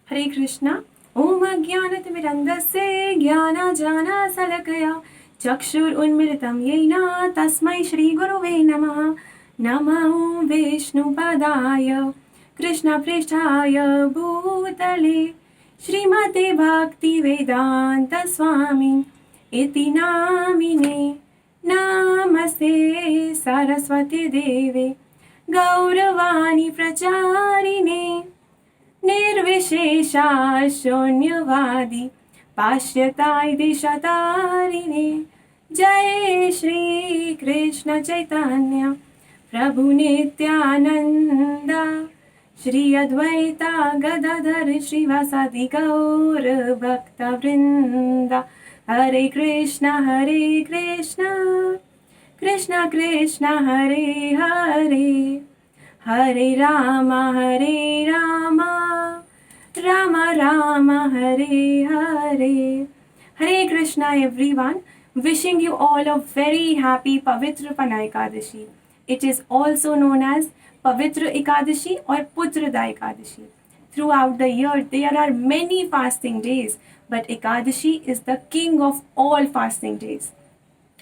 हरे कृष्णा। ओम अज्ञानतिमिरन्धस्य ज्ञानाञ्जनशलाकया चक्षुरुन्मीलितं येन तस्मै श्रीगुरवे नमः। नमो विष्णुपदाय कृष्णपृष्ठाय भूतले श्रीमते भक्तिवेदान्तस्वामी इति नामिने। नमस्ते सरस्वती देवे गौरवाणी प्रचारिणे निर्विशेषा शून्यवादी पाश्चात्य देशतारिणे। जय श्री कृष्ण चैतन्य प्रभु नित्यानंद श्री अद्वैता गदाधर श्रीवासादि गौर भक्त वृंद। हरे Krishna Krishna Krishna Hare Hare Hare Ram Ram Ram Hare Hare. Hare Krishna everyone, wishing you all a very happy Pavitra Pana Ekadashi. It is also known as Pavitra Ekadashi or Putrada Ekadashi. Throughout the year there are many fasting days, but Ekadashi is the king of all fasting days.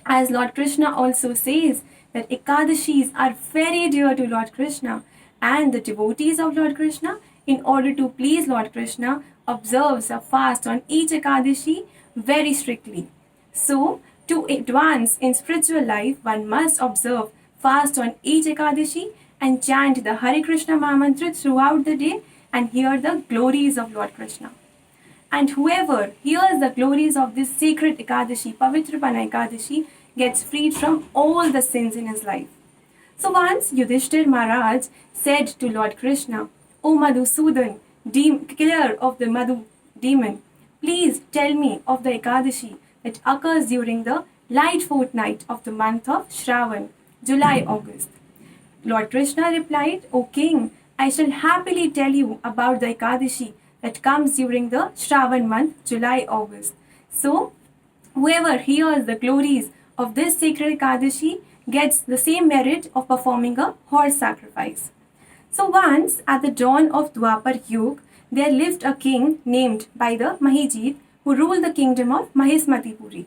As Lord Krishna also says that Ekadashis are very dear to Lord Krishna, and the devotees of Lord Krishna, in order to please Lord Krishna, observes a fast on each Ekadashi very strictly. So, to advance in spiritual life, one must observe fast on each Ekadashi and chant the Hare Krishna Mahamantra throughout the day and hear the glories of Lord Krishna. And whoever hears the glories of this sacred Ekadashi, Pavitrapana Ekadashi, gets freed from all the sins in his life. So once Yudhishthir Maharaj said to Lord Krishna, O Madhusudan, killer of the Madhu demon, please tell me of the Ekadashi that occurs during the light fortnight of the month of Shravan, July-August. Lord Krishna replied, O king, I shall happily tell you about the Ekadashi that comes during the Shravan month, July-August. So, whoever hears the glories of this sacred Ekadashi gets the same merit of performing a horse sacrifice. So once, at the dawn of Dwapar Yug, there lived a king named by the Mahijit who ruled the kingdom of Mahismatipuri.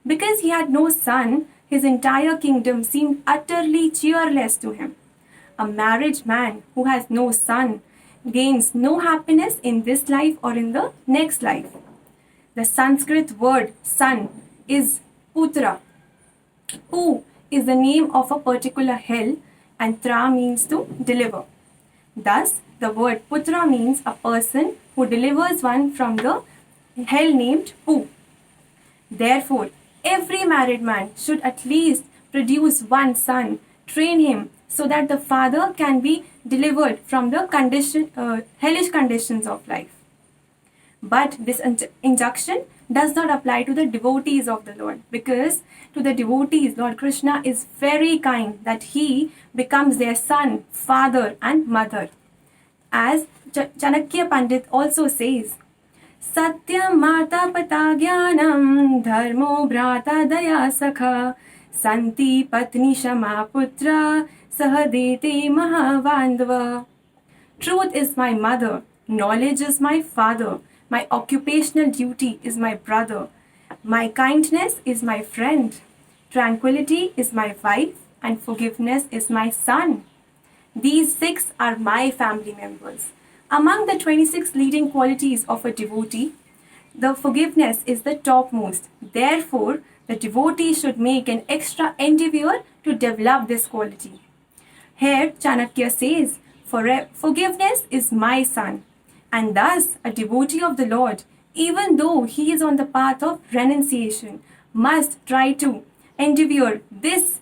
Because he had no son, his entire kingdom seemed utterly cheerless to him. A married man who has no son gains no happiness in this life or in the next life. The Sanskrit word son is putra. Pu is the name of a particular hell and tra means to deliver. Thus, the word putra means a person who delivers one from the hell named Pu. Therefore, every married man should at least produce one son, train him so that the father can be delivered from the hellish conditions of life. But this injunction does not apply to the devotees of the Lord, because to the devotees, Lord Krishna is very kind that he becomes their son, father and mother. As Chanakya Pandit also says, Satyam Mata Pata Jnanam Dharmo Bhrata Daya Sakha Santi Patni Shama Putra Sahadete Mahavandava. Truth is my mother, knowledge is my father, my occupational duty is my brother, my kindness is my friend, tranquility is my wife, and forgiveness is my son. These 6 are my family members. Among the 26 leading qualities of a devotee, the forgiveness is the topmost. Therefore, the devotee should make an extra endeavor to develop this quality. Here, Chanakya says, forgiveness is my son. And thus, a devotee of the Lord, even though he is on the path of renunciation, must try to endeavor this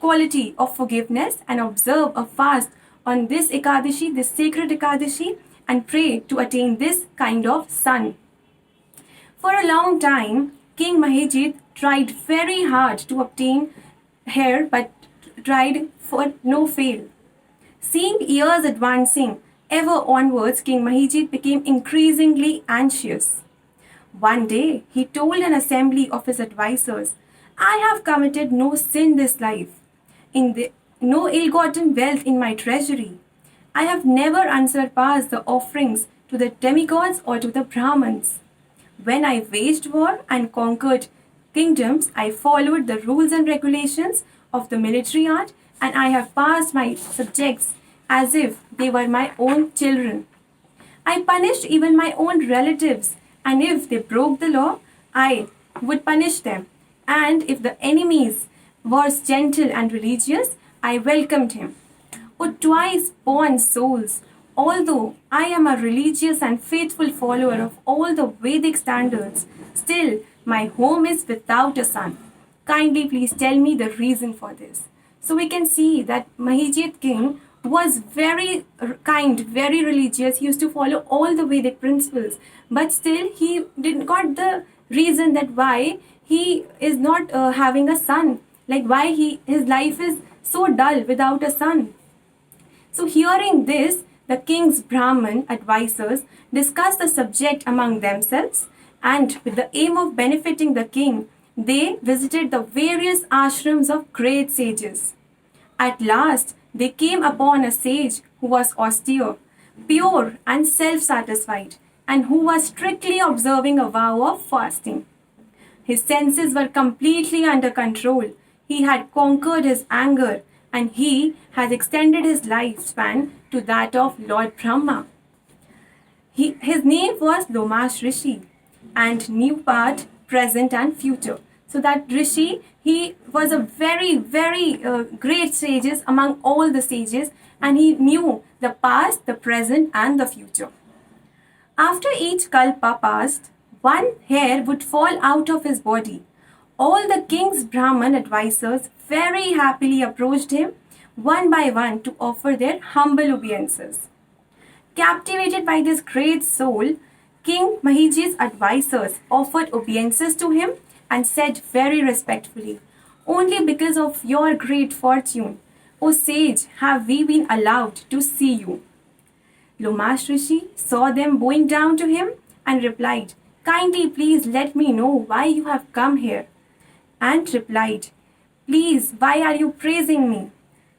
quality of forgiveness and observe a fast on this Ekadashi, this sacred Ekadashi, and pray to attain this kind of son. For a long time, King Mahijit tried very hard to obtain heir, but tried for no fail. Seeing years advancing ever onwards, King Mahijit became increasingly anxious. One day, he told an assembly of his advisors, I have committed no sin this life, no ill-gotten wealth in my treasury. I have never unsurpassed the offerings to the demigods or to the Brahmins. When I waged war and conquered kingdoms, I followed the rules and regulations of the military art, and I have passed my subjects as if they were my own children. I punished even my own relatives, and if they broke the law, I would punish them. And if the enemies was gentle and religious, I welcomed him. O twice born souls, although I am a religious and faithful follower of all the Vedic standards, still my home is without a son. Kindly please tell me the reason for this. So we can see that Mahijit king was very kind, very religious. He used to follow all the Vedic principles, but still he didn't got the reason that why he is not having a son, like why his life is so dull without a son. So hearing this, the king's Brahmin advisors discussed the subject among themselves, and with the aim of benefiting the king, they visited the various ashrams of great sages. At last, they came upon a sage who was austere, pure and self-satisfied, and who was strictly observing a vow of fasting. His senses were completely under control. He had conquered his anger, and he has extended his lifespan to that of Lord Brahma. His name was Lomash Rishi, and knew past, present, and future. So that Rishi, he was a very, very great sages among all the sages, and he knew the past, the present, and the future. After each kalpa passed, one hair would fall out of his body. All the king's Brahman advisors very happily approached him one by one to offer their humble obeisances. Captivated by this great soul, King Mahijit's advisors offered obeisances to him and said very respectfully, "Only because of your great fortune, O sage, have we been allowed to see you." Lomash Rishi saw them bowing down to him and replied, "Kindly please let me know why you have come here." And replied, "Please, why are you praising me?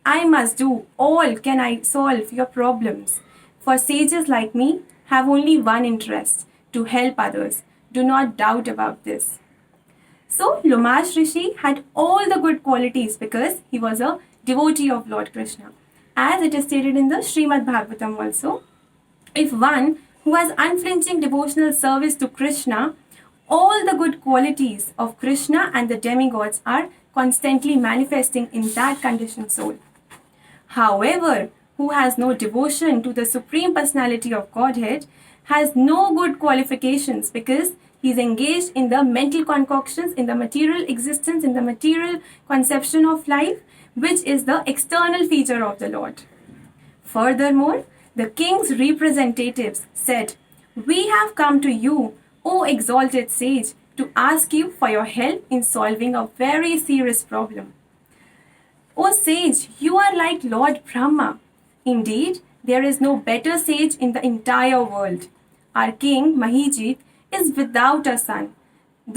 I must do all can I solve your problems. For sages like me have only one interest, to help others. Do not doubt about this." So Lomash Rishi had all the good qualities because he was a devotee of Lord Krishna. As it is stated in the Srimad Bhagavatam also, if one who has unflinching devotional service to Krishna, all the good qualities of Krishna and the demigods are constantly manifesting in that conditioned soul. However, who has no devotion to the Supreme Personality of Godhead has no good qualifications because he is engaged in the mental concoctions, in the material existence, in the material conception of life, which is the external feature of the Lord. Furthermore, the king's representatives said, "We have come to you, O exalted sage, to ask you for your help in solving a very serious problem." "O sage, you are like Lord Brahma. Indeed, there is no better sage in the entire world. Our king, Mahijit, is without a son,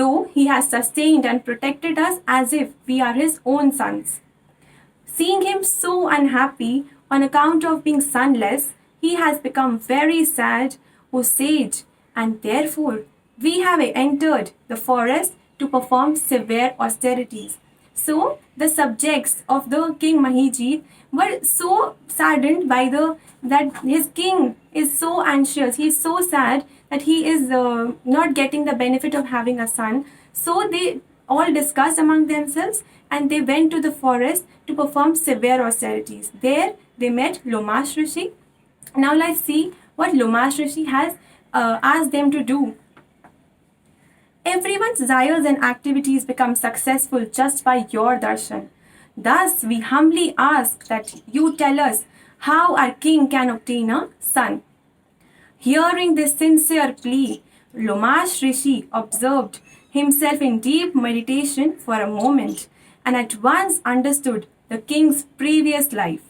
though he has sustained and protected us as if we are his own sons. Seeing him so unhappy on account of being sonless, he has become very sad, O sage, and therefore we have entered the forest to perform severe austerities." So the subjects of the king Mahijit were so saddened by that his king is so anxious, he is so sad that he is not getting the benefit of having a son. So they all discussed among themselves and they went to the forest to perform severe austerities. There they met Lomash Rishi. Now let's see what Lomash Rishi has asked them to do. "Everyone's desires and activities become successful just by your darshan. Thus, we humbly ask that you tell us how our king can obtain a son." Hearing this sincere plea, Lomash Rishi observed himself in deep meditation for a moment and at once understood the king's previous life.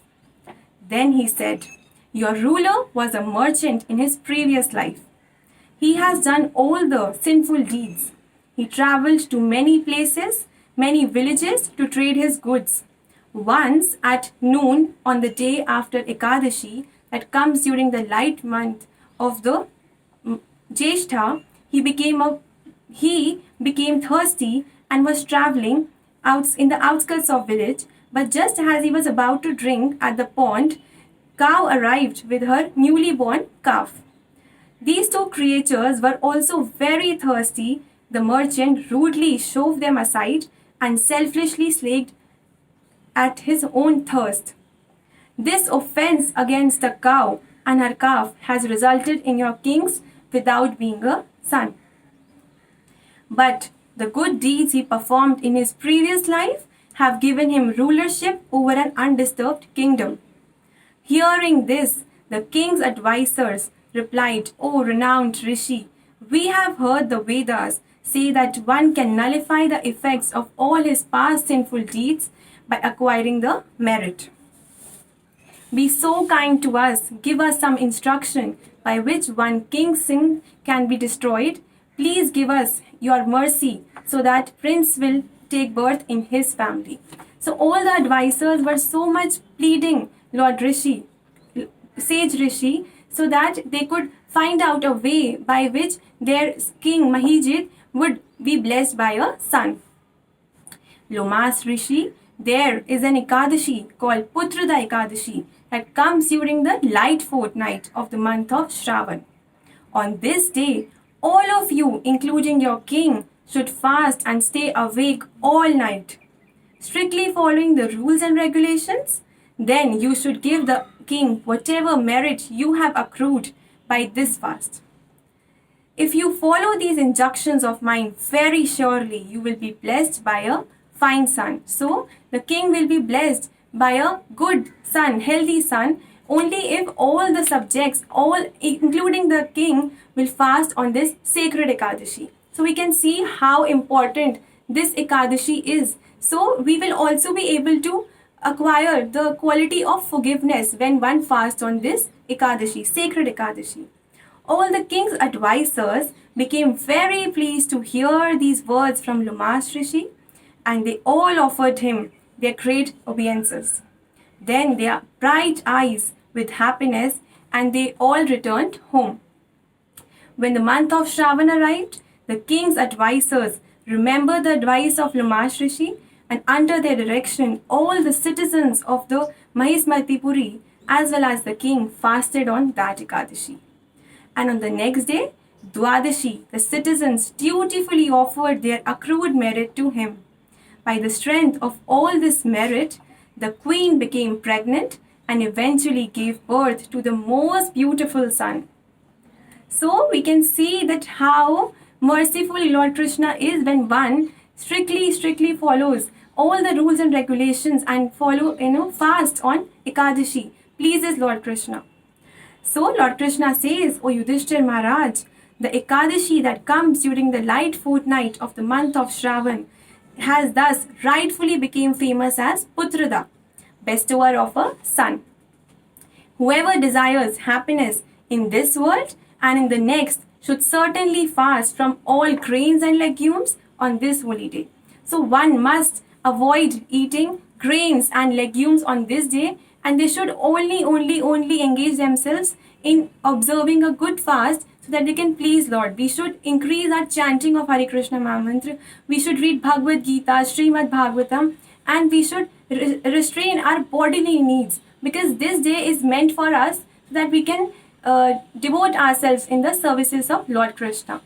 Then he said, "Your ruler was a merchant in his previous life. He has done all the sinful deeds. He traveled to many places, many villages to trade his goods. Once at noon on the day after Ekadashi that comes during the light month of the Jeshtha, he became thirsty and was traveling out in the outskirts of village. But just as he was about to drink at the pond, cow arrived with her newly born calf. These two creatures were also very thirsty. The merchant rudely shoved them aside and selfishly slaked at his own thirst. This offense against the cow and her calf has resulted in your kings without being a son. But the good deeds he performed in his previous life have given him rulership over an undisturbed kingdom. Hearing this, the king's advisors replied, O renowned Rishi, we have heard the Vedas say that one can nullify the effects of all his past sinful deeds by acquiring the merit. Be so kind to us, give us some instruction by which one king's sin can be destroyed. Please give us your mercy so that prince will take birth in his family. So all the advisors were so much pleading Lord Rishi, sage Rishi, so that they could find out a way by which their king Mahijit would be blessed by a son. Lomas Rishi, there is an Ekadashi called Putrada Ekadashi that comes during the light fortnight of the month of Shravan. On this day, all of you, including your king, should fast and stay awake all night, strictly following the rules and regulations. Then you should give the king whatever merit you have accrued by this fast. If you follow these injunctions of mine, very surely you will be blessed by a fine son. So the king will be blessed by a good son, healthy son, only if all the subjects, all including the king, will fast on this sacred Ekadashi. So we can see how important this Ekadashi is. So we will also be able to acquire the quality of forgiveness when one fasts on this Ekadashi, sacred Ekadashi. All the king's advisors became very pleased to hear these words from Lomas Rishi, and they all offered him their great obeisances. Then their bright eyes with happiness, and they all returned home. When the month of Shravan arrived, the king's advisors remembered the advice of Lomas Rishi, and under their direction, all the citizens of the Mahismatipuri as well as the king fasted on that Ekadashi. And on the next day, Dwadashi, the citizens dutifully offered their accrued merit to him. By the strength of all this merit, the queen became pregnant and eventually gave birth to the most beautiful son. So we can see that how merciful Lord Krishna is when one strictly follows all the rules and regulations and fast on Ekadashi, pleases Lord Krishna. So Lord Krishna says, O Yudhishthir Maharaj, the Ekadashi that comes during the light fortnight of the month of Shravan has thus rightfully become famous as Putrada, bestower of a son. Whoever desires happiness in this world and in the next should certainly fast from all grains and legumes on this holy day. So one must avoid eating grains and legumes on this day, and they should only engage themselves in observing a good fast so that they can please Lord. We should increase our chanting of Hare Krishna Mahamantra. We should read Bhagavad Gita, Srimad Bhagavatam, and we should restrain our bodily needs, because this day is meant for us so that we can devote ourselves in the services of Lord Krishna.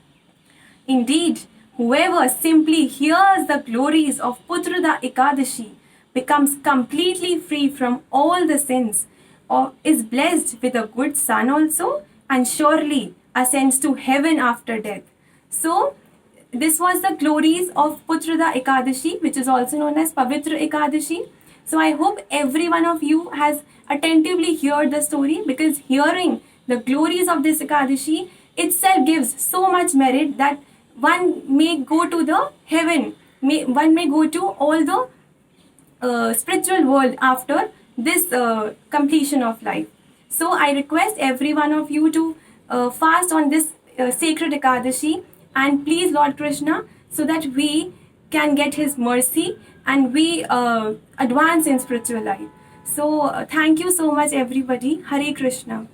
Indeed, whoever simply hears the glories of Putrada Ekadashi becomes completely free from all the sins, or is blessed with a good son also, and surely ascends to heaven after death. So, this was the glories of Putrada Ekadashi, which is also known as Pavitra Ekadashi. So, I hope every one of you has attentively heard the story, because hearing the glories of this Ekadashi itself gives so much merit that one may go to the heaven, one may go to all the spiritual world after this completion of life. So I request every one of you to fast on this sacred Ekadashi and please Lord Krishna, so that we can get his mercy and we advance in spiritual life. So thank you so much everybody. Hare Krishna.